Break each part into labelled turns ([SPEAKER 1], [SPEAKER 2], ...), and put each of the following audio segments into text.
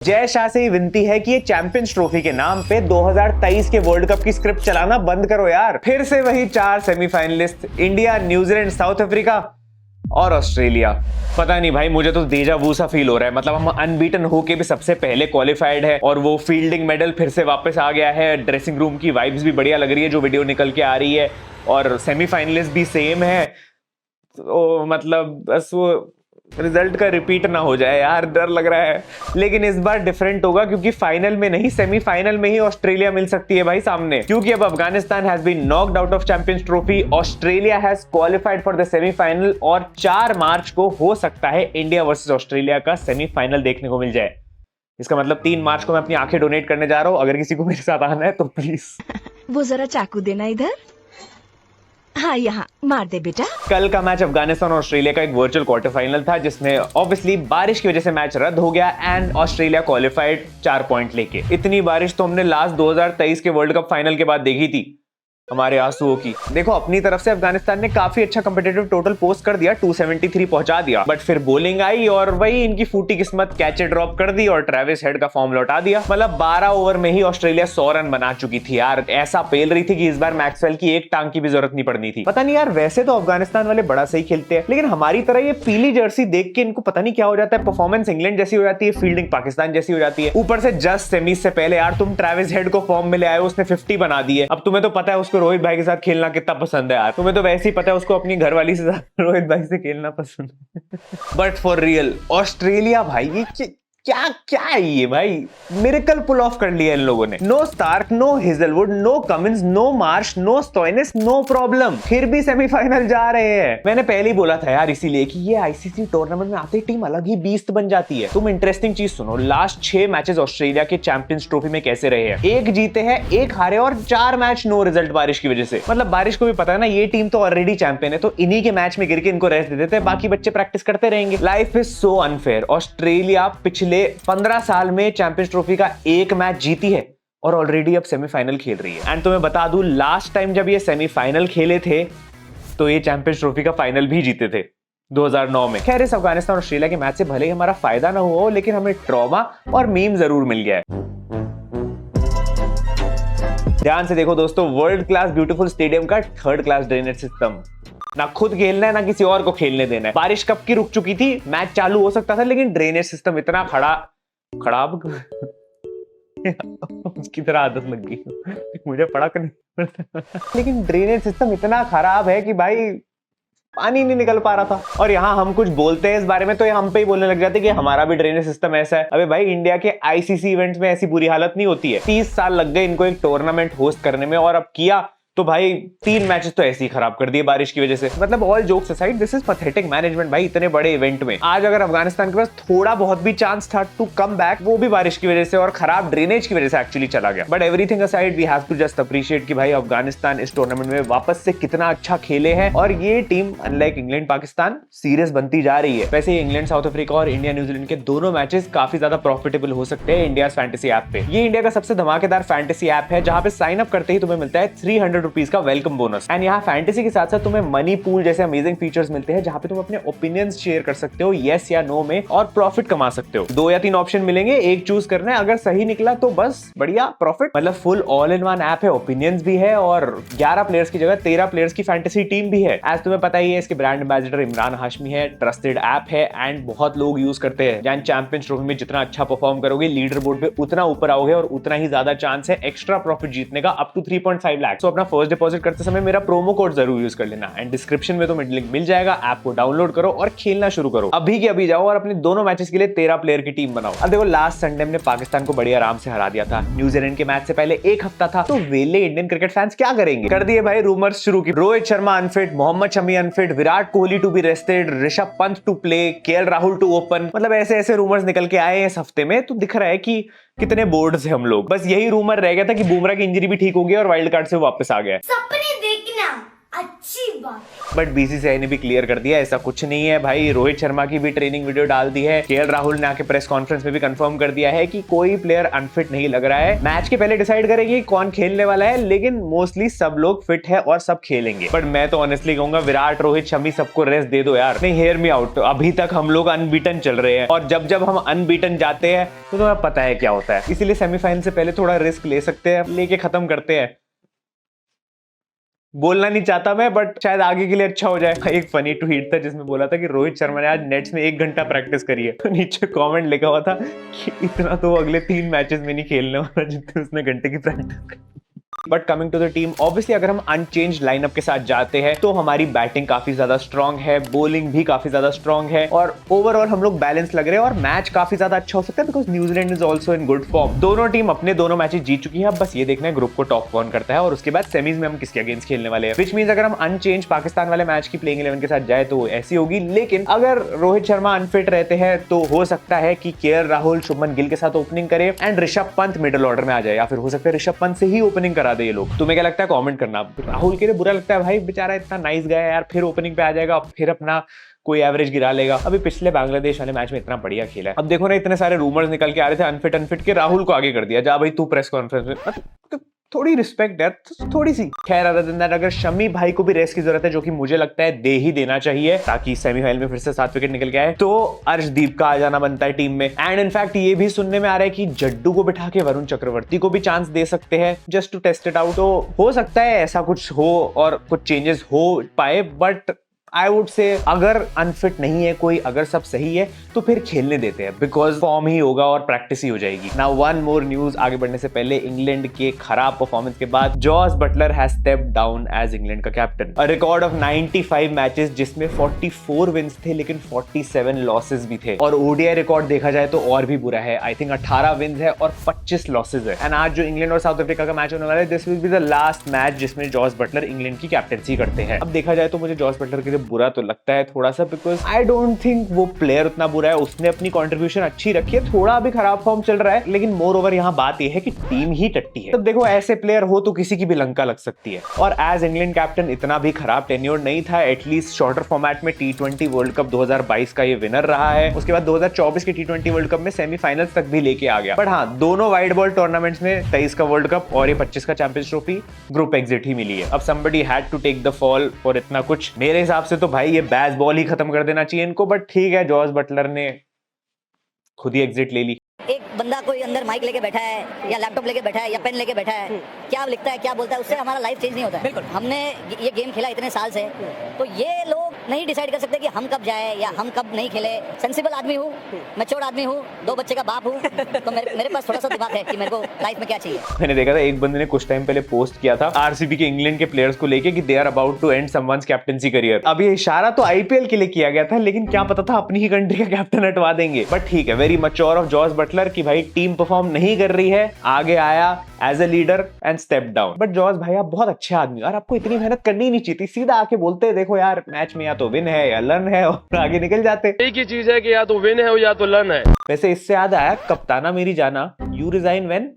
[SPEAKER 1] जय शाह से ही विनती है कि ये चैंपियंस ट्रॉफी के नाम पे 2023 के वर्ल्ड कप की स्क्रिप्ट चलाना बंद करो यार। फिर से वही 4 semifinalist, India, New Zealand, south Africa और ऑस्ट्रेलिया। पता नहीं भाई, मुझे तो डेजा वू सा फील हो रहा है। मतलब हम अनबीटन होके भी सबसे पहले क्वालिफाइड है और वो फील्डिंग मेडल फिर से वापस आ गया है। ड्रेसिंग रूम की वाइब्स भी बढ़िया लग रही है जो वीडियो निकल के आ रही है, और सेमीफाइनलिस्ट भी सेम है। तो मतलब बस वो रिजल्ट का रिपीट ना हो जाए यार, डर लग रहा है। लेकिन इस बार डिफरेंट होगा क्योंकि फाइनल में नहीं, सेमीफाइनल में ही ऑस्ट्रेलिया मिल सकती है भाई सामने। क्योंकि अब Afghanistan has been knocked out of Champions Trophy, Australia has qualified for the semifinal, और 4 मार्च को हो सकता है इंडिया वर्सेस ऑस्ट्रेलिया का सेमीफाइनल देखने को मिल जाए। इसका मतलब 3 मार्च को मैं अपनी आंखें डोनेट करने जा रहा हूं। अगर किसी को मेरे साथ आना है तो प्लीज।
[SPEAKER 2] वो जरा चाकू देना इधर। हाँ, यहाँ मार दे बेटा।
[SPEAKER 1] कल का मैच अफगानिस्तान और ऑस्ट्रेलिया का एक वर्चुअल क्वार्टर फाइनल था जिसमें ऑब्वियसली बारिश की वजह से मैच रद्द हो गया एंड ऑस्ट्रेलिया क्वालिफाइड 4 पॉइंट लेके। इतनी बारिश तो हमने लास्ट 2023 के वर्ल्ड कप फाइनल के बाद देखी थी हमारे आंसुओं की। देखो, अपनी तरफ से अफगानिस्तान ने काफी अच्छा कंपीटिटिव टोटल पोस्ट कर दिया, 273 पहुंचा दिया, बट फिर बॉलिंग आई और वही इनकी फूटी किस्मत, कैच ड्रॉप कर दी और ट्रेविस हेड का फॉर्म लौटा दिया। मतलब 12 ओवर में ही ऑस्ट्रेलिया 100 रन बना चुकी थी यार। ऐसा पेल रही थी कि इस बार मैक्सवेल की एक टांग की भी जरूरत नहीं पड़नी थी। पता नहीं यार, वैसे तो अफगानिस्तान वाले बड़ा सही खेलते हैं, लेकिन हमारी तरह ये पीली जर्सी देख के इनको पता नहीं क्या हो जाता है। परफॉर्मेंस इंग्लैंड जैसी हो जाती है, फील्डिंग पाकिस्तान जैसी हो जाती है। ऊपर से जस्ट सेमीज से पहले यार तुम ट्रेविस हेड को फॉर्म में ले आए, उसने 50 बना दी है। अब तुम्हें तो पता है उसको रोहित भाई के साथ खेलना कितना पसंद है यार। तुम्हें तो वैसे ही पता है उसको अपनी घरवाली से ज्यादा रोहित भाई से खेलना पसंद है। बट फॉर रियल ऑस्ट्रेलिया भाई, ये क्या क्या है ये भाई? मिरेकल पुल ऑफ कर लिया इन लोगों ने। No Starc, no Hazlewood, no Cummins, no Marsh, no Stoinis, no problem, फिर भी सेमीफाइनल जा रहे हैं। मैंने पहले ही बोला था यार इसीलिए कि ये आईसीसी टूर्नामेंट में आते ही टीम अलग ही बीस्ट बन जाती है। तुम इंटरेस्टिंग चीज सुनो, लास्ट 6 मैचेस ऑस्ट्रेलिया के चैंपियंस ट्रॉफी में कैसे रहे हैं। 1 जीते हैं, 1 हारे और 4 मैच नो रिजल्ट बारिश की वजह से। मतलब बारिश को भी पता है ना ये टीम तो ऑलरेडी चैंपियन है, तो इन्हीं के मैच में गिर के इनको रेस्ट दे देते हैं, बाकी बच्चे प्रैक्टिस करते रहेंगे। Life is so unfair. Australia पिछले 15 साल में चैंपियंस ट्रॉफी का 1 मैच जीती है और ऑलरेडी अब सेमीफाइनल खेल रही है। एंड तुम्हें बता दूं, लास्ट टाइम जब ये सेमीफाइनल खेले थे तो ये चैंपियंस ट्रॉफी का फाइनल भी जीते थे 2009 में। खैर, इस अफगानिस्तान और ऑस्ट्रेलिया के मैच से भले ही हमारा फायदा ना हुआ हो, लेकिन हमें ट्रॉमा और मीम जरूर मिल गया है। ध्यान से देखो दोस्तों, वर्ल्ड क्लास ब्यूटीफुल स्टेडियम का 3rd क्लास ड्रेनेज सिस्टम। ना खुद खेलना है ना किसी और को खेलने देना है। बारिश कब की रुक चुकी थी, मैच चालू हो सकता था, लेकिन ड्रेनेज सिस्टम इतना खराब उसकी तरह आदत लग गई मुझे पड़ा कर नहीं लेकिन ड्रेनेज सिस्टम इतना खराब है कि भाई पानी नहीं निकल पा रहा था। और यहाँ हम कुछ बोलते हैं इस बारे में तो ये हम पे ही बोलने लग जाते हैं कि हमारा भी ड्रेनेज सिस्टम ऐसा है। अबे भाई, इंडिया के आईसीसी इवेंट्स में ऐसी बुरी हालत नहीं होती है। 30 साल लग गए इनको एक टूर्नामेंट होस्ट करने में, और अब किया तो भाई 3 मैचेस तो ऐसे ही खराब कर दिए बारिश की वजह से। मतलब all jokes aside, this is pathetic management भाई। इतने बड़े इवेंट में आज अगर अफगानिस्तान के पास थोड़ा बहुत भी चांस था टू कम बैक, वो भी बारिश की वजह से और खराब ड्रेनेज की वजह से एक्चुअली चला गया। But everything aside, we have to just appreciate कि भाई अफगानिस्तान इस टूर्नामेंट में वापस से कितना अच्छा खेले हैं, और ये team unlike England Pakistan serious बनती जा रही है। वैसे इंग्लैंड साउथ अफ्रीका और इंडिया न्यूजीलैंड के दोनों मैचेस काफी ज्यादा प्रॉफिटेबल हो सकते हैं इंडिया फैंटेसी ऐप पे। ये इंडिया का सबसे धमाकेदार फैंटेसी ऐप है जहां पे साइन अप करते ही तुम्हें मिलता है 300 रुपीज का वेलकम बोनस। एंड यहाँ फैंटेसी के साथ साथ तुम्हें मनी पूल जैसे अमेजिंग फीचर्स मिलते हैं जहां पे तुम अपने ओपिनियंस शेयर कर सकते हो, यस या नो में, और प्रॉफिट कमा सकते हो। 2 या 3 ऑप्शन मिलेंगे, एक चूज करना है। अगर सही निकला तो बस बढ़िया प्रॉफिट। मतलब full all in one app है, ओपिनियंस भी है और 11 प्लेयर्स की जगह 13 प्लेयर्स की फैंटेसी टीम भी है। एज तुम्हें पता ही है, इसके ब्रांड एम्बेसडर इमरान हाशमी है, ट्रस्टेड ऐप है एंड बहुत लोग यूज करते हैं। जहां चैंपियंस ट्रॉफी में जितना अच्छा परफॉर्म करोगे, लीडर बोर्ड पे उतना ऊपर आओगे और उतना ही ज्यादा चांस है एक्स्ट्रा प्रॉफिट जीतने का, अप टू 3.5 लाख। तो अपना फर्स्ट डिपॉजिट करते समय मेरा प्रोमो कोड जरूर यूज कर लेना एंड डिस्क्रिप्शन में तुम्हें लिंक मिल जाएगा। ऐप को डाउनलोड करो और खेलना शुरू करो। अभी के अभी जाओ और अपने दोनों मैचेस के लिए 13 प्लेयर की टीम बनाओ। अब देखो, लास्ट संडे हमने पाकिस्तान को बड़ी आराम से हरा दिया था। न्यूजीलैंड के मैच से पहले 1 हफ्ता था, तो वेले इंडियन क्रिकेट फैंस क्या करेंगे? कर दिए भाई रूमर्स शुरू की। Rohit Sharma unfit, Mohammed Shami unfit, Virat Kohli to be rested, Rishabh Pant to play, KL Rahul to open. मतलब ऐसे ऐसे रूमर्स निकल के आए इस हफ्ते में, तो दिख रहा है कि कितने बोर्ड से हम लोग। बस यही रूमर रह गया था कि बुमराह की इंजरी भी ठीक हो गई और वाइल्ड कार्ड से वापस आ गया।
[SPEAKER 3] सपने देखना अच्छी बात।
[SPEAKER 1] बट बीसीसीआई ने भी क्लियर कर दिया ऐसा कुछ नहीं है भाई। रोहित शर्मा की भी ट्रेनिंग वीडियो डाल दी है। केएल राहुल ने आके प्रेस कॉन्फ्रेंस में भी कंफर्म कर दिया है कि कोई प्लेयर अनफिट नहीं लग रहा है। मैच के पहले डिसाइड करेंगे कौन खेलने वाला है, लेकिन मोस्टली सब लोग फिट है और सब खेलेंगे। बट मैं तो ऑनेस्टली कहूंगा विराट, रोहित, शमी सबको रेस्ट दे दो यार। नहीं, हेयर मी आउट, अभी तक हम लोग अनबीटन चल रहे हैं और जब जब हम अनबीटन जाते हैं तो तुम्हें पता है क्या होता है। इसीलिए सेमीफाइनल से पहले थोड़ा रिस्क ले सकते हैं, लेके खत्म करते हैं। बोलना नहीं चाहता मैं, बट शायद आगे के लिए अच्छा हो जाए। एक फनी ट्वीट था जिसमें बोला था कि रोहित शर्मा ने आज नेट्स में 1 घंटा प्रैक्टिस करी है, तो नीचे कमेंट लिखा हुआ था कि इतना तो अगले 3 मैचेस में नहीं खेलने वाला जितने उसने घंटे की प्रैक्टिस करी। But coming to the team, obviously अगर हम अनचेंज लाइनअप के साथ जाते हैं तो हमारी बैटिंग काफी ज्यादा स्ट्रांग है, बॉलिंग भी काफी ज्यादा स्ट्रांग है और ओवरऑल हम लोग बैलेंस लग रहे हैं और मैच काफी ज्यादा अच्छा हो सकता है because New Zealand is also in good form. दोनों टीम अपने दोनों मैचेस जीत चुकी है। अब बस ये देखना है ग्रुप को टॉप कौन करता है और उसके बाद सेमीज में हम किसके अगेंस्ट खेलने वाले हैं। विच मींस अगर हम अनचेंज पाकिस्तान वाले मैच की प्लेइंग 11 के साथ जाए तो ऐसी होगी, लेकिन अगर रोहित शर्मा अनफिट रहते हैं तो हो सकता है कि केएल राहुल शुभमन गिल के साथ ओपनिंग करे and Rishabh Pant middle order में आ जाए, या फिर हो सकता है ऋषभ पंत से ही ओपनिंग करा दे ये लोग। तुम्हें क्या लगता है कमेंट करना। राहुल के लिए बुरा लगता है भाई, बेचारा इतना नाइस गाय है यार, फिर ओपनिंग पे आ जाएगा, फिर अपना कोई एवरेज गिरा लेगा। अभी पिछले बांग्लादेश वाले मैच में इतना बढ़िया खेला है। अब देखो ना, इतने सारे रूमर्स निकल के आ रहे थे अनफिट के, राहुल को आगे कर दिया। जा भाई तू प्रेस कॉन्फ्रेंस में, थोड़ी रिस्पेक्ट है, थोड़ी सी। खैर अदर देन दैट, अगर शमी भाई को भी रेस्ट की जरूरत है, जो कि मुझे लगता है दे ही देना चाहिए ताकि सेमीफाइनल में फिर से 7 विकेट निकल के आए, तो अर्शदीप का आ जाना बनता है टीम में। एंड इनफैक्ट ये भी सुनने में आ रहा है कि जड्डू को बिठा के वरुण चक्रवर्ती को भी चांस दे सकते हैं just to test it out. तो हो सकता है ऐसा कुछ हो और कुछ चेंजेस हो पाए, बट आई वुड से अगर अनफिट नहीं है कोई, अगर सब सही है तो फिर खेलने देते हैं बिकॉज फॉर्म ही होगा और प्रैक्टिस ही हो जाएगी। नाउ वन मोर न्यूज आगे बढ़ने से पहले, इंग्लैंड के खराब परफॉर्मेंस के बाद Jos Buttler has stepped down as England का captain. A record of 95 matches जिसमें 44 विंस थे लेकिन 47 लॉसेस भी थे, और ओडीआई रिकॉर्ड देखा जाए तो और भी बुरा है। आई थिंक 18 विंस है और 25 लॉसेस है। एंड आज जो इंग्लैंड और साउथ अफ्रीका का मैच होने वाला है, this will be the last match जिसमें जॉस बटलर इंग्लैंड की कैप्टनसी करते हैं। अब देखा जाए तो मुझे जॉस बटलर के लिए बुरा तो लगता है थोड़ा सा, बिकॉज आई डोंट थिंक वो प्लेयर उतना बुरा है, उसने अपनी कंट्रीब्यूशन अच्छी रखी है, थोड़ा अभी खराब फॉर्म चल रहा है, लेकिन मोर ओवर यहाँ बात यह है कि टीम ही टट्टी है। तो देखो ऐसे प्लेयर हो तो किसी की भी लंका लग सकती है, और एज इंग्लैंड कैप्टन इतना भी खराब टेन्योर नहीं था। एटलीस्ट शॉर्टर फॉर्मेट में T20 वर्ल्ड कप 2022 का ये विनर रहा है, उसके बाद 2024 के T20 वर्ल्ड कप में सेमीफाइनल्स तक भी लेके आ गया। बट हाँ, दोनों वाइड बॉल टूर्नामेंट्स में 23 का वर्ल्ड कप और ये 25 का चैंपियंस ट्रॉफी ग्रुप एग्जिट ही मिली है। अब somebody had to take the fall और इतना कुछ, मेरे हिसाब से तो भाई ये बैस बॉल ही खत्म कर देना चाहिए इनको, बट ठीक है, जॉस बटलर ने खुद ही एग्जिट ले ली।
[SPEAKER 4] एक बंदा कोई अंदर माइक लेके बैठा है या लैपटॉप लेके बैठा है या पेन लेके बैठा है, क्या लिखता है क्या बोलता है, उससे हमारा लाइफ चेंज नहीं होता है। बिल्कुल, हमने ये गेम खेला इतने साल से, तो ये लोग नहीं डिसाइड कर सकते कि हम कब जाए या हम कब नहीं खेले। सेंसिबल आदमी हूँ, मैच्योर आदमी हूँ, 2 बच्चे का बाप हूँ, तो मेरे पास थोड़ा सा दिमाग है कि मेरे को लाइफ में क्या चाहिए।
[SPEAKER 1] मैंने देखा था एक बंदे ने कुछ टाइम पहले पोस्ट किया था आरसीबी के इंग्लैंड के प्लेयर्स को लेके कि they are about to end someone's captaincy career. अब ये इशारा तो आईपीएल के लिए किया गया था, लेकिन क्या पता था अपनी ही कंट्री का कैप्टन हटवा देंगे। बट ठीक है, very mature of Jos Buttler कि भाई टीम परफॉर्म नहीं कर रही है, आगे आया as a leader and step down. But Jos भाई आप बहुत अच्छे आदमी, और आपको इतनी मेहनत करनी ही नहीं चाहिए, सीधा आके बोलते देखो यार मैच में या तो विन है या लर्न है, और आगे निकल जाते।
[SPEAKER 5] एक ही चीज है कि या तो विन है या तो लर्न है।
[SPEAKER 1] वैसे इससे याद आया, कप्ताना मेरी जाना, you resign when?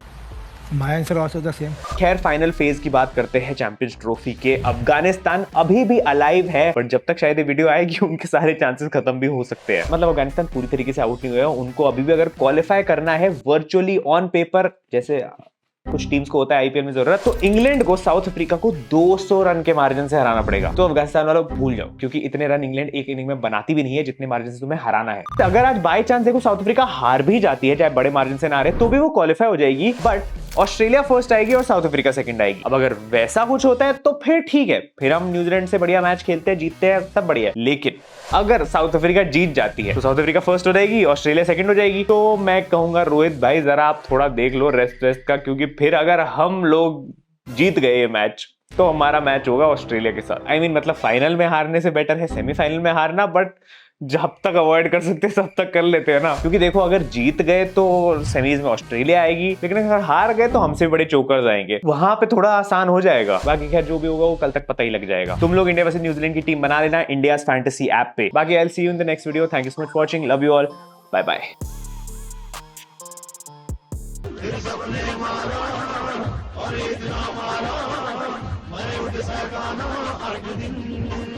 [SPEAKER 6] My answer also the same.
[SPEAKER 1] खैर फाइनल फेज की बात करते हैं चैंपियंस ट्रॉफी के। अफगानिस्तान अभी भी अलाइव है, बट जब तक शायद ये वीडियो आएगी उनके सारे चांसेस खत्म भी हो सकते हैं। मतलब अफगानिस्तान पूरी तरीके से आउट नहीं हुआ है, उनको अभी भी अगर क्वालिफाई करना है वर्चुअली ऑन पेपर, जैसे कुछ टीम्स को होता है आईपीएल में जरूरत, तो इंग्लैंड को साउथ अफ्रीका को 200 रन के मार्जिन से हराना पड़ेगा। तो अफगानिस्तान वालों भूल जाओ, क्योंकि इतने रन इंग्लैंड एक इनिंग में बनाती भी नहीं है जितने मार्जिन से तुम्हें हराना है। तो अगर आज बाय चांस देखो साउथ अफ्रीका हार भी जाती है, चाहे बड़े मार्जिन से ना हारे, तो भी वो क्वालिफाई हो जाएगी, बट ऑस्ट्रेलिया फर्स्ट आएगी और साउथ अफ्रीका सेकंड आएगी। अब अगर वैसा कुछ होता है तो फिर ठीक है, फिर हम न्यूजीलैंड से बढ़िया मैच खेलते हैं, जीतते हैं, सब बढ़िया है। लेकिन अगर साउथ अफ्रीका जीत जाती है तो साउथ अफ्रीका फर्स्ट हो जाएगी, ऑस्ट्रेलिया सेकंड हो जाएगी। तो मैं कहूंगा रोहित भाई जरा आप थोड़ा देख लो रेस्ट का, क्योंकि फिर अगर हम लोग जीत गए ये मैच तो हमारा मैच होगा ऑस्ट्रेलिया के साथ। I mean, मतलब फाइनल में हारने से बेटर है सेमीफाइनल में हारना, बट जब तक अवॉइड कर सकते हैं सब तक कर लेते हैं ना, क्योंकि देखो अगर जीत गए तो सेमीज में ऑस्ट्रेलिया आएगी, लेकिन अगर हार गए तो हमसे बड़े चोकर्स आएंगे, वहां पे थोड़ा आसान हो जाएगा। बाकी खैर जो भी होगा वो कल तक पता ही लग जाएगा। तुम लोग इंडिया वर्सेस न्यूजीलैंड की टीम बना लेना इंडिया फैंटेसी ऐप पे। बाकी I will see you in the next video. Thank you so much for watching, love you all, bye bye.